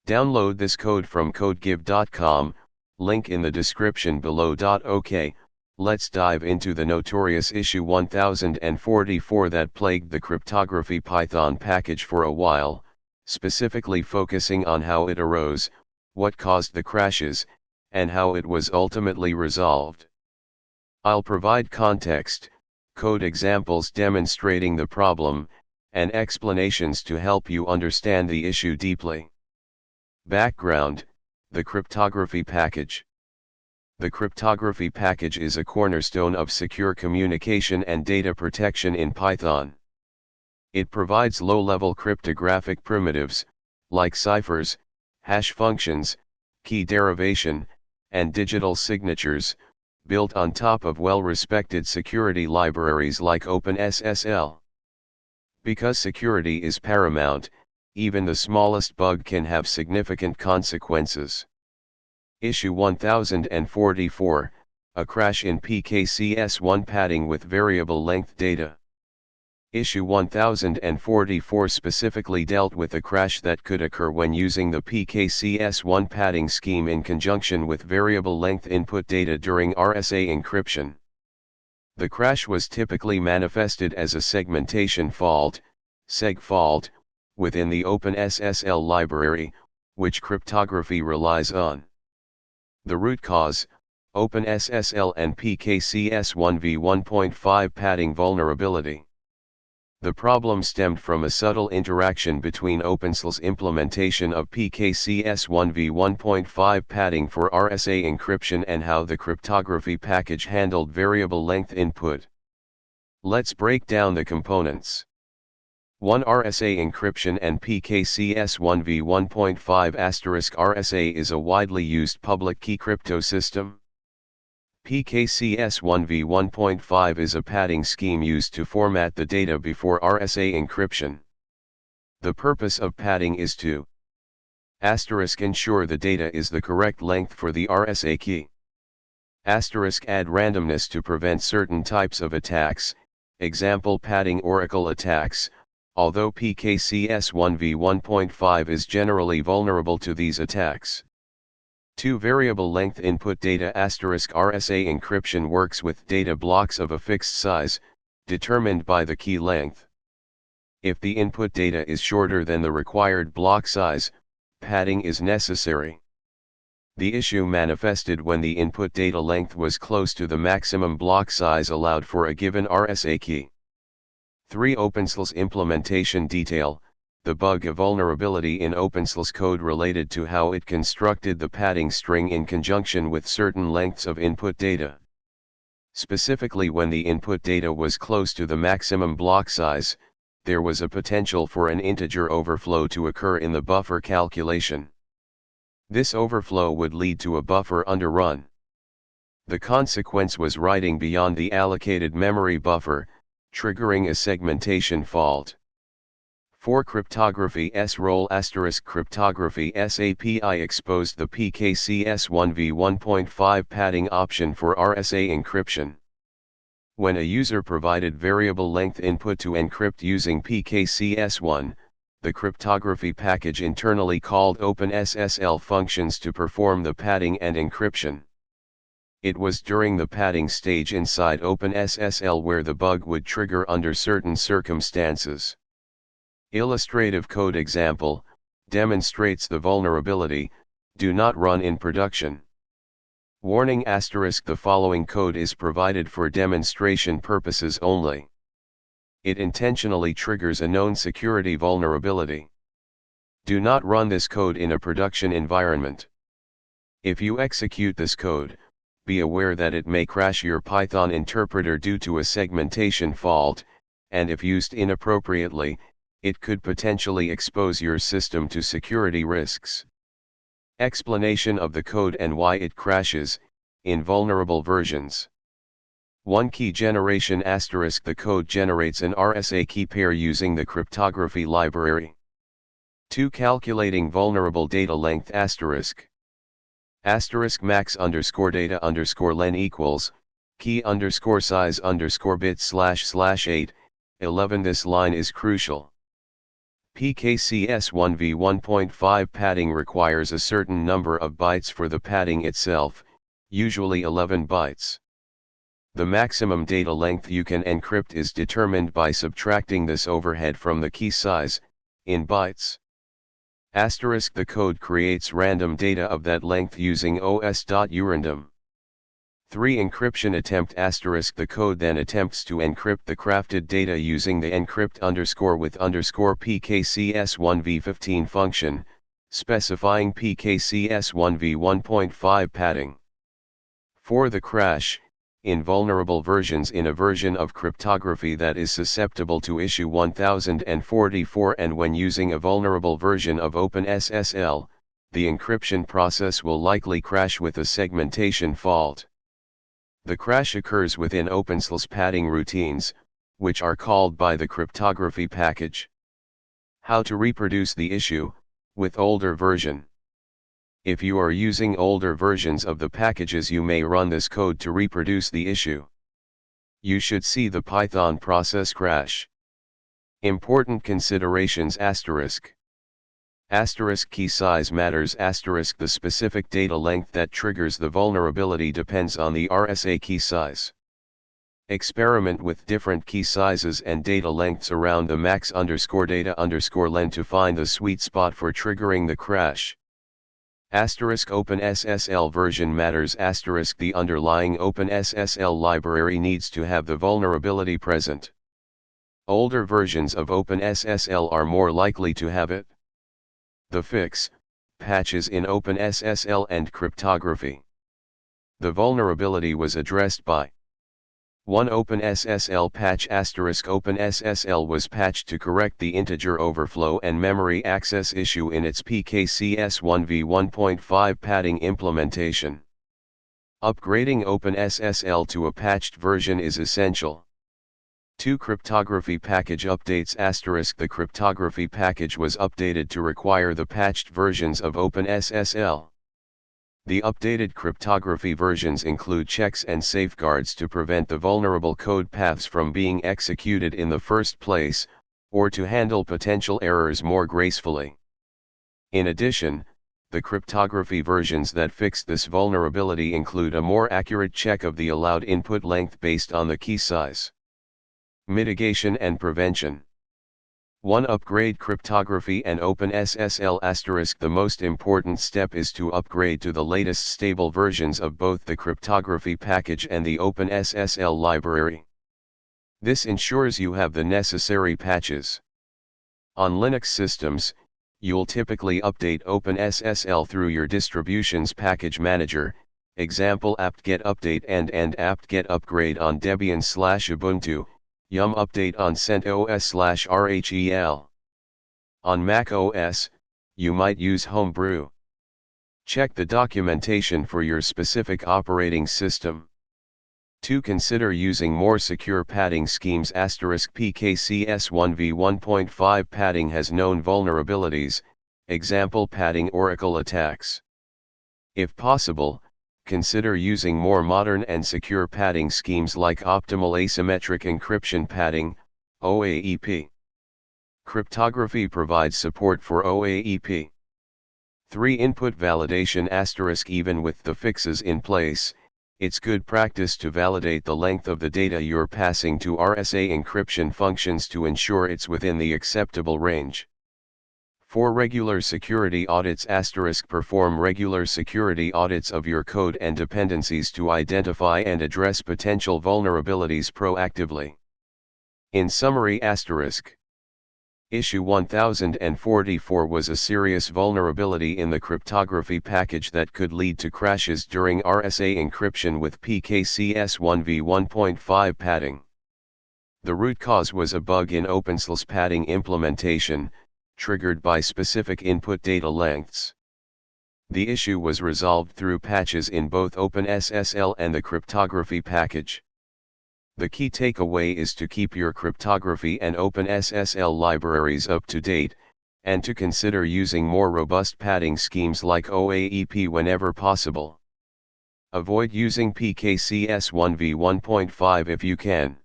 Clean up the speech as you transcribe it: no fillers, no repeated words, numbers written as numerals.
Download this code from codegive.com, link in the description below. OK, let's dive into the notorious issue 1044 that plagued the cryptography Python package for a while, specifically focusing on how it arose, what caused the crashes, and how it was ultimately resolved. I'll provide context, code examples demonstrating the problem, and explanations to help you understand the issue deeply. Background: the cryptography package. The cryptography package is a cornerstone of secure communication and data protection in Python. It provides low-level cryptographic primitives, like ciphers, hash functions, key derivation, and digital signatures, built on top of well-respected security libraries like openssl. Because security is paramount, even the smallest bug can have significant consequences. Issue 1044, a crash in PKCS1 padding with variable length data. Issue 1044 specifically dealt with a crash that could occur when using the PKCS1 padding scheme in conjunction with variable length input data during RSA encryption. The crash was typically manifested as a segmentation fault, seg fault, within the openssl library, which cryptography relies on. The root cause: openssl and PKCS1 v1.5 padding vulnerability. The problem stemmed from a subtle interaction between openssl implementation of PKCS1 v1.5 padding for RSA encryption and how the cryptography package handled variable length input. Let's break down the components. 1. RSA encryption and PKCS1 v1.5 *RSA is a widely used public key crypto system. PKCS1 v1.5 is a padding scheme used to format the data before RSA encryption. The purpose of padding is to *ensure the data is the correct length for the RSA key. *add randomness to prevent certain types of attacks, example padding oracle attacks, although PKCS1 v1.5 is generally vulnerable to these attacks. 2. Variable length input data *RSA encryption works with data blocks of a fixed size, determined by the key length. If the input data is shorter than the required block size, padding is necessary. The issue manifested when the input data length was close to the maximum block size allowed for a given RSA key. 3. openssl implementation detail: the bug, a vulnerability in openssl code related to how it constructed the padding string in conjunction with certain lengths of input data. Specifically, when the input data was close to the maximum block size, there was a potential for an integer overflow to occur in the buffer calculation. This overflow would lead to a buffer underrun. The consequence was writing beyond the allocated memory buffer, triggering a segmentation fault. 4. Cryptography's role *Cryptography's API exposed the PKCS1 v1.5 padding option for RSA encryption. When a user provided variable length input to encrypt using PKCS1, the cryptography package internally called openssl functions to perform the padding and encryption. It was during the padding stage inside openssl where the bug would trigger under certain circumstances. Illustrative code example demonstrates the vulnerability: do not run in production. Warning: the following code is provided for demonstration purposes only. It intentionally triggers a known security vulnerability. Do not run this code in a production environment. If you execute this code, be aware that it may crash your Python interpreter due to a segmentation fault, and if used inappropriately, it could potentially expose your system to security risks. Explanation of the code and why it crashes in vulnerable versions. 1. Key generation *. The code generates an RSA key pair using the cryptography library. 2. Calculating vulnerable data length *. Max _data _len equals key _size _bit //8 11. This line is crucial. PKCS1v 1.5 padding requires a certain number of bytes for the padding itself, usually 11 bytes. The maximum data length you can encrypt is determined by subtracting this overhead from the key size, in bytes. Asterisk the code creates random data of that length using os.urandom. 3 encryption attempt asterisk the code then attempts to encrypt the crafted data using the encrypt underscore with underscore PKCS1v15 function, specifying PKCS1v 1.5 padding. For the crash, in vulnerable versions in a version of cryptography that is susceptible to issue 1044 and when using a vulnerable version of openssl, the encryption process will likely crash with a segmentation fault. The crash occurs within openssl padding routines, which are called by the cryptography package. How to reproduce the issue, with older version. If you are using older versions of the packages you may run this code to reproduce the issue. You should see the Python process crash. Important considerations asterisk. Asterisk key size matters asterisk the specific data length that triggers the vulnerability depends on the RSA key size. Experiment with different key sizes and data lengths around the max_data_len to find the sweet spot for triggering the crash. Asterisk openssl version matters asterisk the underlying openssl library needs to have the vulnerability present. Older versions of openssl are more likely to have it. The fix, patches in openssl and cryptography. The vulnerability was addressed by 1 openssl patch asterisk openssl was patched to correct the integer overflow and memory access issue in its PKCS1v 1.5 padding implementation. Upgrading openssl to a patched version is essential. 2 Cryptography package updates asterisk the cryptography package was updated to require the patched versions of openssl. The updated cryptography versions include checks and safeguards to prevent the vulnerable code paths from being executed in the first place, or to handle potential errors more gracefully. In addition, the cryptography versions that fix this vulnerability include a more accurate check of the allowed input length based on the key size. Mitigation and prevention. 1. Upgrade cryptography and openssl asterisk the most important step is to upgrade to the latest stable versions of both the cryptography package and the openssl library. This ensures you have the necessary patches. On Linux systems, you'll typically update openssl through your distribution's package manager, example apt-get update and apt-get upgrade on Debian/Ubuntu, yum update on CentOS/RHEL. On Mac OS, you might use Homebrew. Check the documentation for your specific operating system. 2. Consider using more secure padding schemes asterisk PKCS1v 1.5 padding has known vulnerabilities, example padding Oracle attacks. If possible, consider using more modern and secure padding schemes like optimal asymmetric encryption padding, OAEP. Cryptography provides support for OAEP. 3. Input validation asterisk even with the fixes in place, it's good practice to validate the length of the data you're passing to RSA encryption functions to ensure it's within the acceptable range. 4. Regular security audits asterisk perform regular security audits of your code and dependencies to identify and address potential vulnerabilities proactively. In summary asterisk. Issue 1044 was a serious vulnerability in the cryptography package that could lead to crashes during RSA encryption with PKCS1v 1.5 padding. The root cause was a bug in openssl padding implementation, triggered by specific input data lengths. The issue was resolved through patches in both openssl and the cryptography package. The key takeaway is to keep your cryptography and openssl libraries up to date, and to consider using more robust padding schemes like OAEP whenever possible. Avoid using PKCS1v 1.5 if you can.